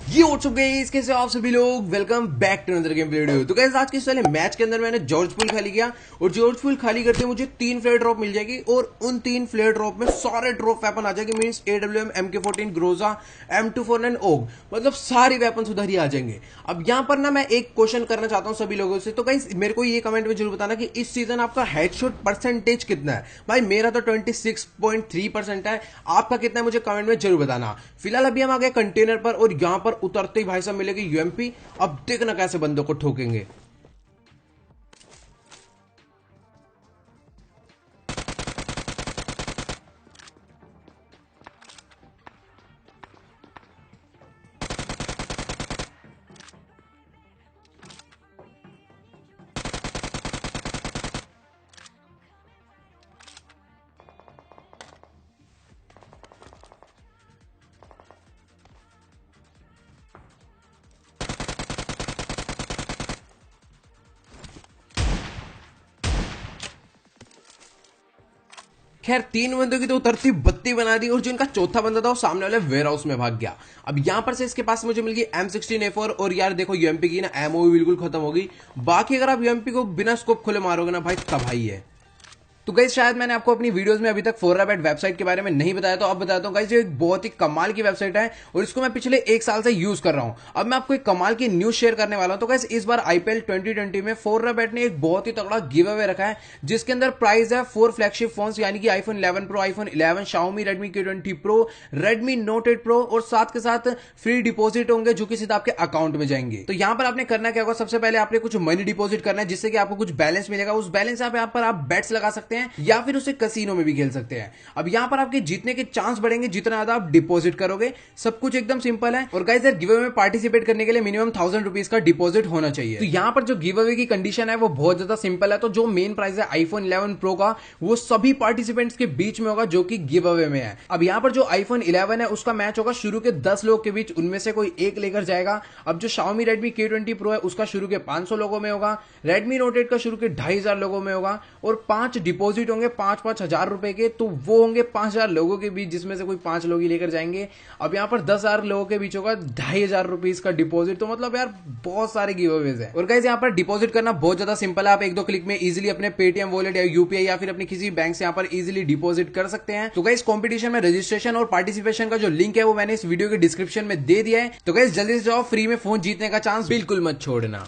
ये WhatsApp guys, कैसे हो आप सभी लोग। Welcome back to another game video. तो गाइस आज के इस वाले मैच के अंदर मैंने जॉर्ज पूल खाली किया और जॉर्ज पूल खाली करते मुझे 3 फ्लेयर ड्रॉप मिल जाएगी और उन 3 फ्लेयर ड्रॉप में सारे ड्रॉप वेपन आ जाएंगे। Means AWM, MK14, Groza, M249 ओग, मतलब सारे वेपन उधर ही आ जाएंगे। अब यहाँ पर ना मैं एक क्वेश्चन करना चाहता हूँ सभी लोगों से। तो गाइस मेरे को ये कमेंट में जरूर बताना कि इस सीजन आपका हेडशॉट परसेंटेज कितना है। भाई मेरा तो 26.3% है, आपका कितना है मुझे कमेंट में जरूर बताना। फिलहाल अभी हम आ गए कंटेनर पर और यहां पर उतरते ही भाई साहब मिलेगी यूएमपी। अब देखना कैसे बंदों को ठोकेंगे। खैर 3 बंदों की तो उतरती बत्ती बना दी और जो इनका चौथा बंदा था वो सामने वाले वेयर हाउस में भाग गया। अब यहां पर से इसके पास मुझे मिल गई M16A4 और यार देखो यूएमपी की ना एमओ भी बिल्कुल खत्म हो गई। बाकी अगर आप यूएमपी को बिना स्कोप खोले मारोगे ना भाई तबाही है। तो गाइस शायद मैंने आपको अपनी वीडियोस में अभी तक फोरराबेट वेबसाइट के बारे में नहीं बताया, तो अब बताता हूं गाइस। ये एक बहुत ही कमाल की वेबसाइट है और इसको मैं पिछले 1 साल से यूज कर रहा हूं। अब मैं आपको एक कमाल की न्यूज शेयर करने वाला हूं। तो गाइस इस बार आईपीएल 2020 में फोरराबेट ने एक बहुत ही तगड़ा गिव अवे रखा है जिसके अंदर प्राइस है 4 फ्लैगशिप फोन्स यानी कि iPhone 11 pro, iPhone 11, Xiaomi Redmi K20 Pro, Redmi Note 8 Pro और साथ के साथ फ्री डिपॉजिट होंगे जो कि सीधा आपके अकाउंट में जाएंगे। तो यहां पर आपने करना क्या होगा, सबसे पहले आपने कुछ मनी डिपॉजिट करना है जिससे कि आपको कुछ बैलेंस मिलेगा। उस बैलेंस यहाँ पर आप बेट्स लगा सकते हैं या फिर उसे कसीनो में भी खेल सकते हैं। अब यहां पर आपके जीतने के चांस बढ़ेंगे जितना ज्यादा आप डिपॉजिट करोगे। सब कुछ एकदम सिंपल है। और गाइस यार गिव अवे में पार्टिसिपेट करने के लिए मिनिमम 1000 रुपीज का डिपॉजिट होना चाहिए। तो यहां पर जो गिव अवे की कंडीशन है वो बहुत ज्यादा सिंपल है। तो जो मेन प्राइस है आईफोन 11 प्रो का वो सभी पार्टिसिपेंट्स के बीच में होगा जो कि गिव अवे में है। अब यहां पर जो आईफोन 11 है उसका मैच होगा शुरू के 10 लोग के बीच, उनमें से कोई एक लेकर जाएगा। अब जो Xiaomi Redmi K20 Pro है उसका शुरू के 500 लोगों में होगा, Redmi Note 8 का शुरू के 2500 लोगों में होगा और 5 डिपॉजिट होंगे 5-5 हजार रुपए के। तो वो होंगे 5000 लोगों के बीच जिसमें से कोई 5 लोग ही लेकर जाएंगे। अब यहाँ पर 10,000 लोगों के बीच होगा 2500 रुपीज का डिपॉजिट। तो मतलब यार बहुत सारे गिव अवेज है। और गाइस यहाँ पर डिपॉजिट करना बहुत ज्यादा सिंपल है। आप 1-2 क्लिक में इजीली अपने पेटीएम वॉलेट या यूपीआई या फिर अपनी किसी बैंक से यहाँ पर इजीली डिपॉजिट कर सकते हैं। तो गाइस कंपटीशन में रजिस्ट्रेशन और पार्टिसिपेशन का जो लिंक है वो मैंने इस वीडियो के डिस्क्रिप्शन में दे दिया है। तो गाइस जल्दी से जाओ, फ्री में फोन जीतने का चांस बिल्कुल मत छोड़ना।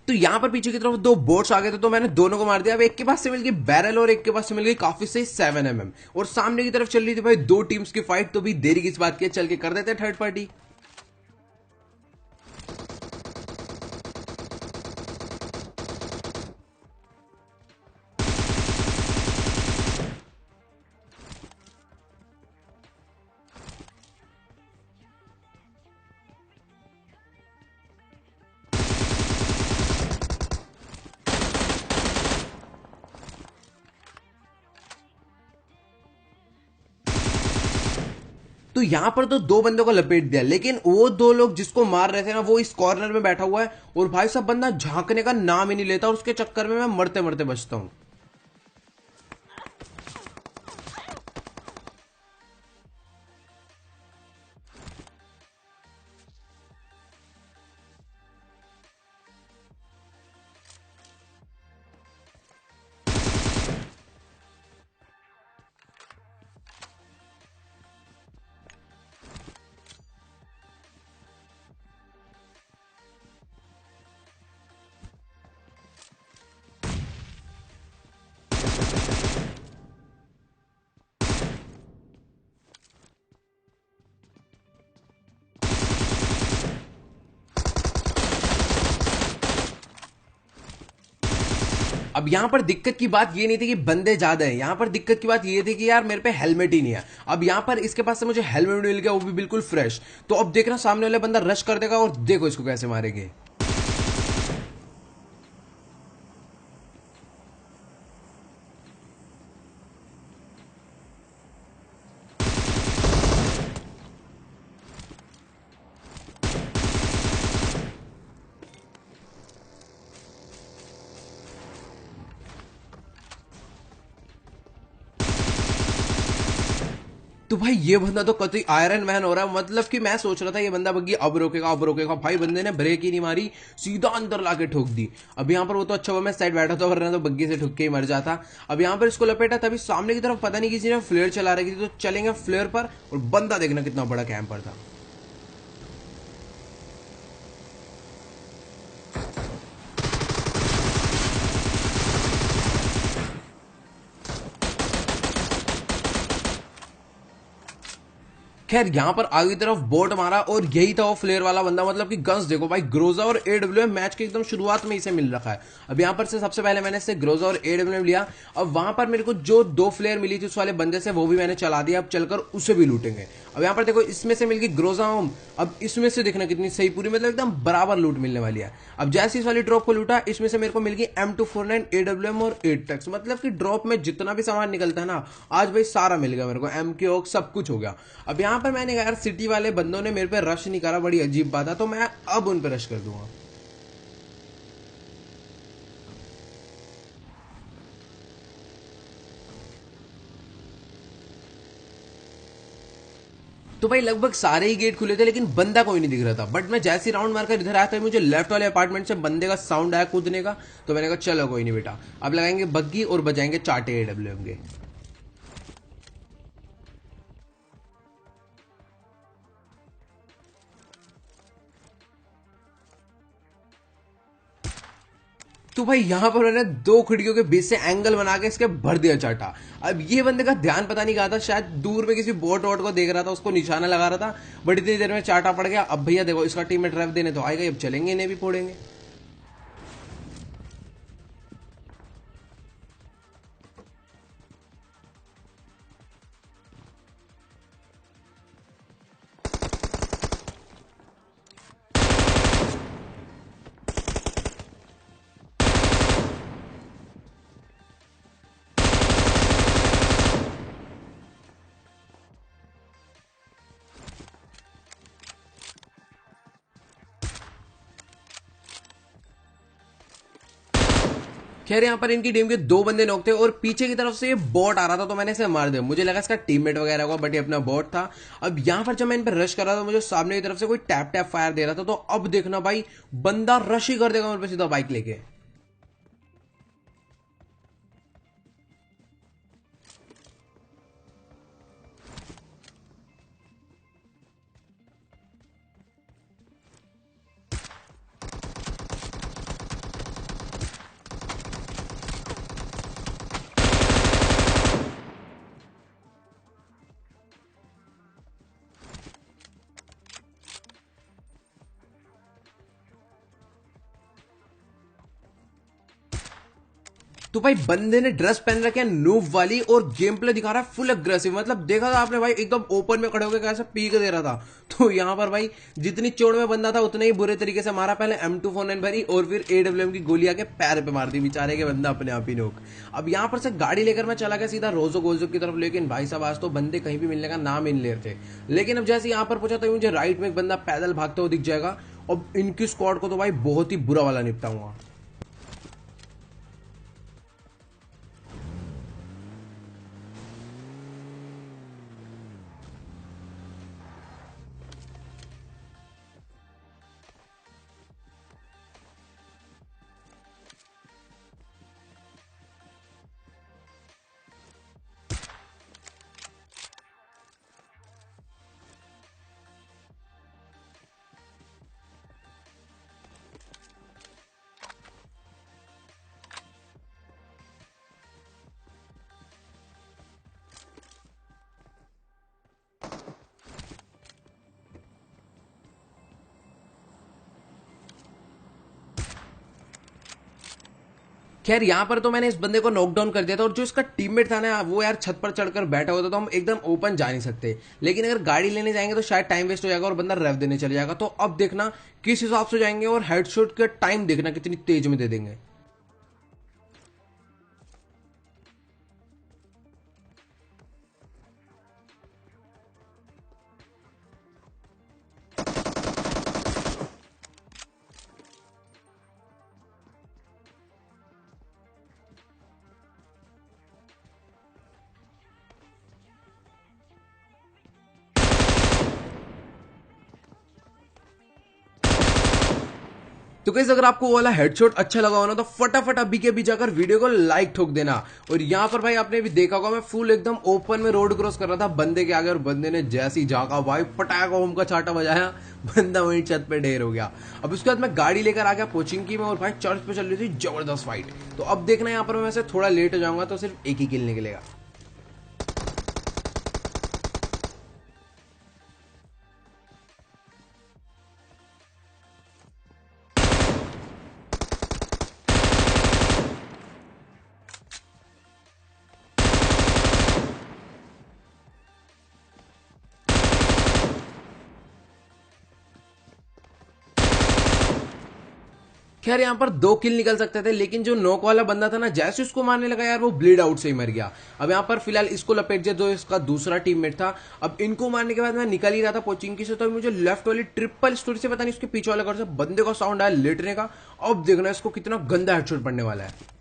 तो यहां पर पीछे की तरफ 2 बोट्स आ गए थे तो मैंने दोनों को मार दिया। अब एक के पास से मिल गई बैरल और एक के पास से मिल गई काफी सही 7mm। और सामने की तरफ चल रही थी भाई 2 टीम्स की फाइट। तो भी देरी किस बात की है, चल के कर देते थर्ड पार्टी। तो यहां पर तो 2 बंदों को लपेट दिया, लेकिन वो 2 लोग जिसको मार रहे थे ना वो इस कॉर्नर में बैठा हुआ है और भाई साहब बंदा झांकने का नाम ही नहीं लेता और उसके चक्कर में मैं मरते मरते बचता हूं। अब यहां पर दिक्कत की बात ये नहीं थी कि बंदे ज्यादा है, यहां पर दिक्कत की बात ये थी कि यार मेरे पे हेलमेट ही नहीं है। अब यहां पर इसके पास से मुझे हेलमेट मिल गया, वो भी बिल्कुल फ्रेश। तो अब देखना सामने वाला बंदा रश कर देगा और देखो इसको कैसे मारेंगे। तो भाई ये बंदा तो कतई आयरन मैन हो रहा है। मतलब कि मैं सोच रहा था ये बंदा बग्गी अब रोकेगा, भाई बंदे ने ब्रेक ही नहीं मारी, सीधा अंदर लाके ठोक दी। अब यहाँ पर वो तो अच्छा हुआ मैं साइड बैठा था, वरना तो बग्गी से ठुक के ही मर जाता। अब यहाँ पर इसको लपेटा, तभी सामने की तरफ पता नहीं किसी ने फ्लेयर चला रखी थी, तो चलेंगे फ्लेयर पर। और बंदा देखना कितना बड़ा कैंपर था। खैर यहाँ पर आगे की तरफ बोट मारा और यही था वो फ्लेयर वाला बंदा। मतलब कि गन्स देखो भाई, ग्रोजा और एडब्ल्यूएम मैच के एकदम शुरुआत में इसे मिल रखा है। अब यहाँ पर से सबसे पहले मैंने इससे ग्रोजा और एडब्ल्यूएम लिया। अब वहां पर मेरे को जो 2 फ्लेयर मिली थी उस वाले बंदे से, वो भी मैंने चला दिया। अब चलकर उसे भी लूटेंगे। अब यहाँ पर देखो, इसमें से मिल गई ग्रोजा होम। अब इसमें से देखना कितनी सही, पूरी मतलब एकदम बराबर लूट मिलने वाली है। अब जैसे इस वाली ड्रॉप को लूटा, इसमें से मेरे को मिल गई M249 AWM और 8 टैक्स। मतलब कि ड्रॉप में जितना भी सामान निकलता है ना, आज भाई सारा मिल गया मेरे को। एम के ओक सब कुछ हो गया। अब यहाँ पर मैंने कहा यार, सिटी वाले बंदों ने मेरे पे रश नहीं करा, बड़ी अजीब बात है, तो मैं अब उन पे रश कर दूंगा। तो भाई लगभग सारे ही गेट खुले थे, लेकिन बंदा कोई नहीं दिख रहा था। बट मैं जैसे राउंड मारकर इधर आया था, मुझे लेफ्ट वाले अपार्टमेंट से बंदे का साउंड आया कूदने का। तो मैंने कहा चलो कोई नहीं बेटा, अब लगाएंगे बग्गी और बजाएंगे चाटे AWM के। तो भाई यहां पर मैंने 2 खिड़कियों के बीच से एंगल बना के इसके भर दिया चाटा। अब ये बंदे का ध्यान पता नहीं कहा था, शायद दूर में किसी बोट वोट को देख रहा था, उसको निशाना लगा रहा था। बट इतनी देर में चाटा पड़ गया। अब भैया देखो, इसका टीम में ड्राइव देने तो आएगा, अब चलेंगे इन्हें भी फोड़ेंगे। खैर यहाँ पर इनकी टीम के 2 बंदे नॉक थे और पीछे की तरफ से ये बॉट आ रहा था, तो मैंने इसे मार दिया। मुझे लगा इसका टीममेट वगैरह होगा, बट ये अपना बॉट था। अब यहाँ पर जब मैं इन पर रश कर रहा था, मुझे सामने की तरफ से कोई टैप टैप फायर दे रहा था। तो अब देखना भाई, बंदा रश ही कर देगा मेरे पे सीधा बाइक लेके। तो भाई बंदे ने ड्रेस पहन रखे है नूब वाली, और गेम प्ले दिखा रहा है फुल अग्रेसिव। मतलब देखा था आपने भाई, एकदम ओपन में खड़े होकर कैसे पीक दे रहा था। तो यहाँ पर भाई जितनी चोट में बंदा था, उतने ही बुरे तरीके से मारा। पहले M249 भरी और फिर AWM की गोली आके पैर पे मार दी, बेचारे के बंदा अपने आप ही नोक। अब यहाँ पर से गाड़ी लेकर मैं चला गया सीधा रोजो गोल्जो की तरफ। लेकिन भाई साहब, आज तो बंदे कहीं भी मिलने का नाम ही नहीं ले रहे थे। लेकिन अब जैसे यहाँ पर पहुंचा, तो मुझे राइट में एक बंदा पैदल भागते हुए दिख जाएगा। अब इनकी स्क्वाड को तो भाई बहुत ही बुरा वाला निपटाऊंगा। खैर यहाँ पर तो मैंने इस बंदे को नॉकडाउन कर दिया था, और जो इसका टीममेट था ना, वो यार छत पर चढ़कर बैठा हुआ था, तो हम एकदम ओपन जा नहीं सकते। लेकिन अगर गाड़ी लेने जाएंगे तो शायद टाइम वेस्ट हो जाएगा और बंदा रेव देने चले जाएगा। तो अब देखना किस हिसाब से जाएंगे, और हेडशॉट का टाइम देखना कितनी तेज में दे देंगे। तो गाइस अगर आपको वो वाला हेडशॉट अच्छा लगा हो ना तो फटाफट अभी के अभी जाकर वीडियो को लाइक ठोक देना। और यहाँ पर भाई आपने भी देखा होगा मैं फुल एकदम ओपन में रोड क्रॉस कर रहा था बंदे के आगे, और बंदे ने जैसी झांका भाई पटाखा ओम का छाटा बजाया, बंदा वहीं छत पे ढेर हो गया। अब उसके बाद मैं गाड़ी लेकर आ गया कोचिंग की में, और भाई चर्च पे चल रही थी जबरदस्त फाइट। तो अब देखना यहाँ पर मैं वैसे थोड़ा लेट हो जाऊंगा तो सिर्फ एक ही किल निकलेगा। खैर यहाँ पर 2 किल निकल सकते थे, लेकिन जो नॉक वाला बंदा था ना जैसे उसको मारने लगा यार वो ब्लीड आउट से ही मर गया। अब यहाँ पर फिलहाल इसको लपेट दिया जो इसका दूसरा टीममेट था। अब इनको मारने के बाद मैं निकल ही रहा था कोचिंग की से, तो मुझे लेफ्ट वाली ट्रिपल स्टोरी से पता नहीं उसके पीछे वाले घर से बंदे का साउंड आया लेटने का। अब देखना इसको कितना गंदा हेडशॉट पड़ने वाला है।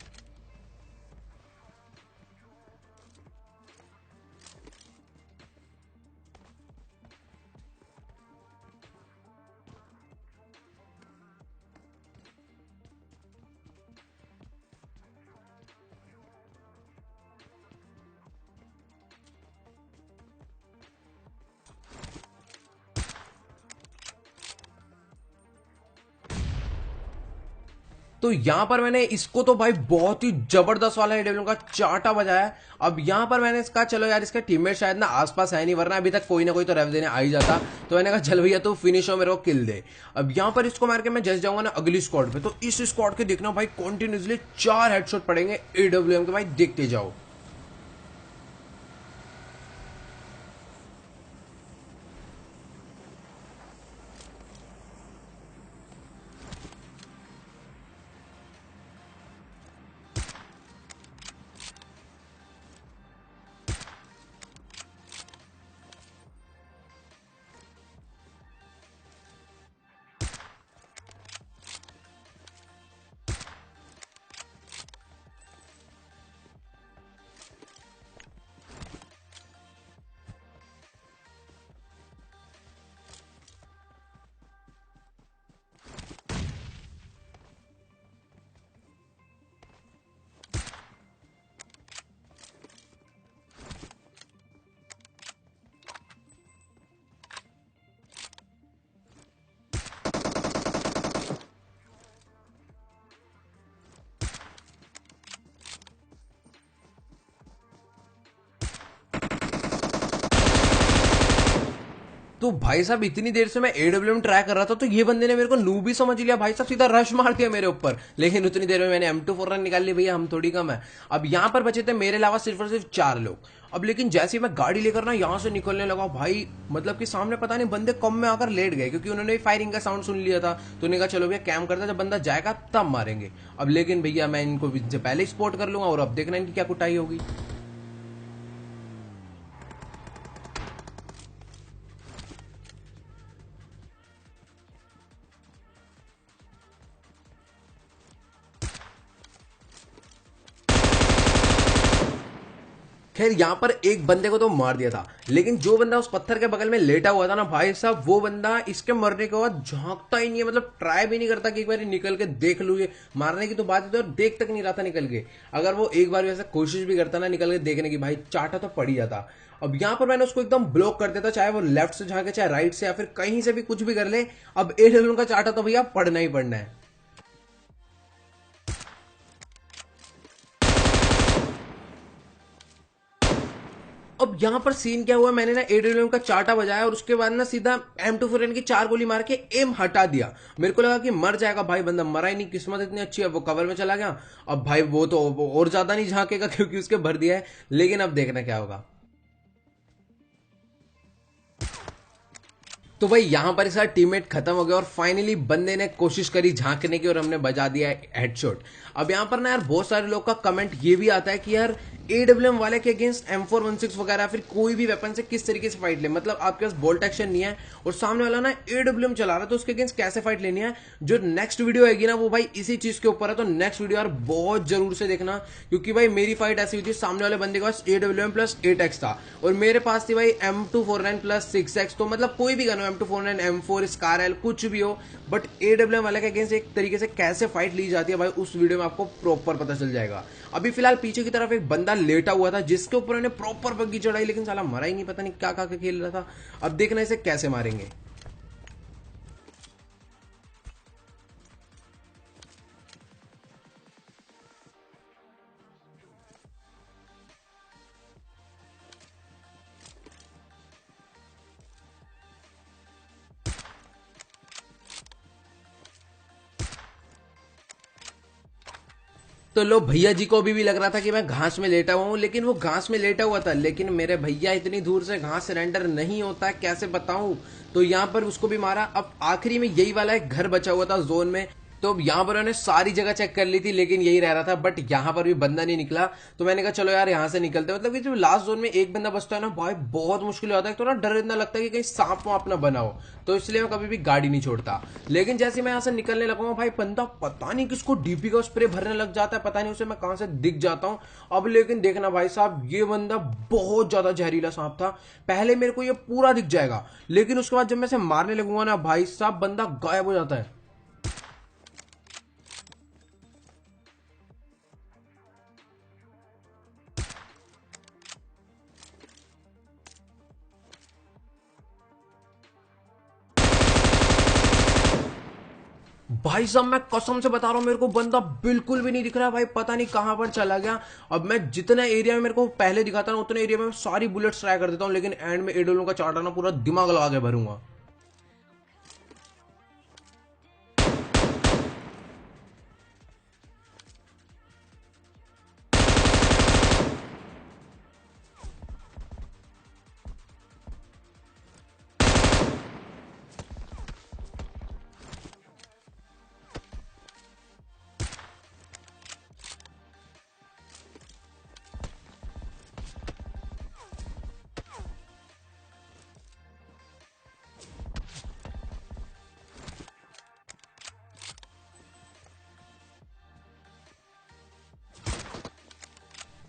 तो यहां पर मैंने इसको तो भाई बहुत ही जबरदस्त वाला एडब्ल्यू का चाटा बजाया। अब यहां पर मैंने इसका चलो यार इसका टीममेट शायद ना आसपास है नहीं, वरना अभी तक कोई ना कोई तो रेव देने आ ही जाता। तो मैंने कहा चल भैया तू फिनिश हो मेरे को किल दे। अब यहां पर इसको मार के मैं जैसे जाऊंगा ना अगली स्क्वाड पे, तो इस स्क्वाड के देखना भाई कॉन्टिन्यूसली 4 हेडशॉट पड़ेंगे एडब्ल्यूएम के, भाई देखते जाओ। तो भाई साहब इतनी देर से मैं एडब्ल्यूएम ट्राई कर रहा था, तो ये बंदे ने मेरे को नूब भी समझ लिया भाई साहब, सीधा रश मार दिया मेरे ऊपर। लेकिन उतनी देर में मैंने M24 रन निकाल ली, भैया हम थोड़ी कम है। अब यहां पर बचे थे मेरे अलावा सिर्फ और सिर्फ 4 लोग। अब लेकिन जैसे ही मैं गाड़ी लेकर ना यहां से निकलने लगा भाई, मतलब कि सामने पता नहीं बंदे कम में आकर लेट गए, क्योंकि उन्होंने भी फायरिंग का साउंड सुन लिया था। तो उन्होंने कहा चलो भैया कैम करता, जब बंदा जाएगा तब मारेंगे। अब लेकिन भैया मैं इनको इनसे पहले ही स्पॉट कर लूंगा, और अब देखना इनकी क्या कुटाई होगी। खैर यहाँ पर एक बंदे को तो मार दिया था, लेकिन जो बंदा उस पत्थर के बगल में लेटा हुआ था ना भाई साहब, वो बंदा इसके मरने के बाद झांकता ही नहीं है, मतलब ट्राई भी नहीं करता कि एक बार निकल के देख लू। ये मारने की तो बात है, तो देख तक नहीं रहा था निकल के। अगर वो एक बार वैसे कोशिश भी करता ना निकल के देखने की, भाई चाटा तो पड़ ही जाता। अब यहां पर मैंने उसको एकदम ब्लॉक कर दिया था, चाहे वो लेफ्ट से झांके चाहे राइट से या फिर कहीं से भी कुछ भी कर ले। अब एडब्ल्यू का चाटा तो भैया पड़ना ही पड़ना है। अब यहां पर सीन क्या हुआ, मैंने ना एडब्ल्यूएम का चाटा बजाया और उसके बाद ना सीधा M24 की 4 गोली मार के एम हटा दिया। मेरे को लगा कि मर जाएगा, भाई बंदा मरा ही नहीं, किस्मत इतनी अच्छी है वो कवर में चला गया। अब भाई वो तो और ज्यादा नहीं झांकेगा क्योंकि उसके भर दिया है, लेकिन अब देखना क्या होगा। तो भाई यहां पर इसका टीममेट खत्म हो गया और फाइनली बंदे ने कोशिश करी झांकने की और हमने बजा दिया हेडशॉट। अब यहां पर ना यार बहुत सारे लोग का कमेंट ये भी आता है कि यार एडब्ल्यूएम वाले के अगेंस्ट M416 वगैरह फिर कोई भी वेपन से किस तरीके से फाइट ले, मतलब आपके पास बोल्ट एक्शन नहीं है और सामने वाला ना एडब्ल्यूएम चला रहा है, तो उसके अगेंस्ट कैसे फाइट लेनी है। जो नेक्स्ट वीडियो आएगी ना वो भाई इसी चीज के ऊपर है, तो नेक्स्ट वीडियो यार बहुत जरूर से देखना, क्योंकि भाई मेरी फाइट ऐसी हुई थी, सामने वाले बंदे के पास एडब्ल्यूएम प्लस 8x था और मेरे पास थी भाई M249 प्लस 6x, तो मतलब कोई भी गन M249 M4 स्कारएल कुछ भी हो, बट AWM वाले के अगेंस्ट एक तरीके से कैसे फाइट ली जाती है भाई उस वीडियो में आपको प्रॉपर पता चल जाएगा। अभी फिलहाल पीछे की तरफ एक बंदा लेटा हुआ था जिसके ऊपर उन्हें प्रॉपर बग्गी चढ़ाई, लेकिन साला मरा ही नहीं, पता नहीं क्या खेल रहा था। अब देखना इसे कैसे मारेंगे। तो लो भैया जी को भी लग रहा था कि मैं घास में लेटा हुआ हूँ, लेकिन वो घास में लेटा हुआ था, लेकिन मेरे भैया इतनी दूर से घास सरेंडर नहीं होता है, कैसे बताऊं। तो यहाँ पर उसको भी मारा। अब आखिरी में यही वाला एक घर बचा हुआ था जोन में, तो यहाँ पर उन्होंने सारी जगह चेक कर ली थी लेकिन यही रह रहा था, बट यहाँ पर भी बंदा नहीं निकला। तो मैंने कहा चलो यार यहाँ से निकलते, मतलब कि जब लास्ट जोन में एक बंदा बचता है ना भाई बहुत मुश्किल होता है, तो ना डर इतना लगता है कि कहीं सांप वाप ना बना हो, तो इसलिए मैं कभी भी गाड़ी नहीं छोड़ता। लेकिन जैसे मैं यहाँ से निकलने लगा हूँ भाई बंदा पता नहीं किसको डीपी का स्प्रे भरने लग जाता है, पता नहीं उसे मैं कहां से दिख जाता हूँ। अब लेकिन देखना भाई साहब, ये बंदा बहुत ज्यादा जहरीला सांप था। पहले मेरे को ये पूरा दिख जाएगा, लेकिन उसके बाद जब मैं इसे मारने लगूंगा ना भाई साहब बंदा गायब हो जाता है। भाई साहब मैं कसम से बता रहा हूं, मेरे को बंदा बिल्कुल भी नहीं दिख रहा भाई, पता नहीं कहां पर चला गया। अब मैं जितने एरिया में मेरे को पहले दिखाता ना उतने एरिया में सारी बुलेट्स ट्राई कर देता हूं, लेकिन एंड में एडोलों का चाटा ना पूरा दिमाग लगा के भरूंगा।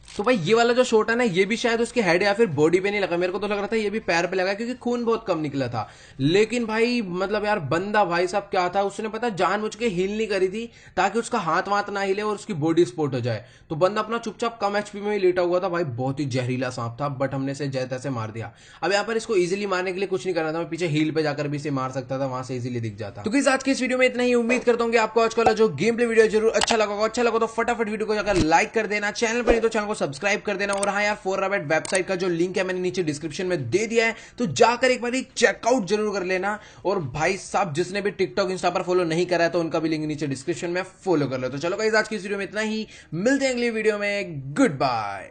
तो भाई ये वाला जो शॉट है ना, ये भी शायद उसके हेड या फिर बॉडी पे नहीं लगा, मेरे को तो लग रहा था ये भी पैर पे लगा क्योंकि खून बहुत कम निकला था। लेकिन भाई मतलब यार बंदा भाई साहब क्या था, उसने पता जानबूझ के हील नहीं करी थी ताकि उसका हाथ वाथ ना हिले और उसकी बॉडी स्पॉट हो जाए। तो बंदा अपना चुपचाप कम एचपी में ही लेटा हुआ था भाई, बहुत ही जहरीला सांप था, बट हमने इसे जय तैसे मार दिया। अब यहाँ पर इसको इजिली मारने के लिए कुछ नहीं करना था, मैं पीछे हील पे जाकर भी इसे मार सकता था, वहां से इजिली दिख जाता। तो आज की इस वीडियो में इतना ही। उम्मीद करता हूँ कि आपको आज का जो गेम प्ले वीडियो जरूर अच्छा लगा। अच्छा लगा तो फटाफट वीडियो को जाकर लाइक कर देना, चैनल पर नहीं तो चैनल को सब्सक्राइब कर देना। और हाँ यार, 4Rabbit वेबसाइट का जो लिंक है मैंने नीचे डिस्क्रिप्शन में दे दिया है, तो जाकर एक बार चेकआउट जरूर कर लेना। और भाई साहब जिसने भी टिकटॉक इंस्टा पर फॉलो नहीं करा है तो उनका भी लिंक नीचे डिस्क्रिप्शन में फॉलो कर लो। तो चलो गाइस आज की इस वीडियो में इतना ही, मिलते हैं अगली वीडियो में। Good bye.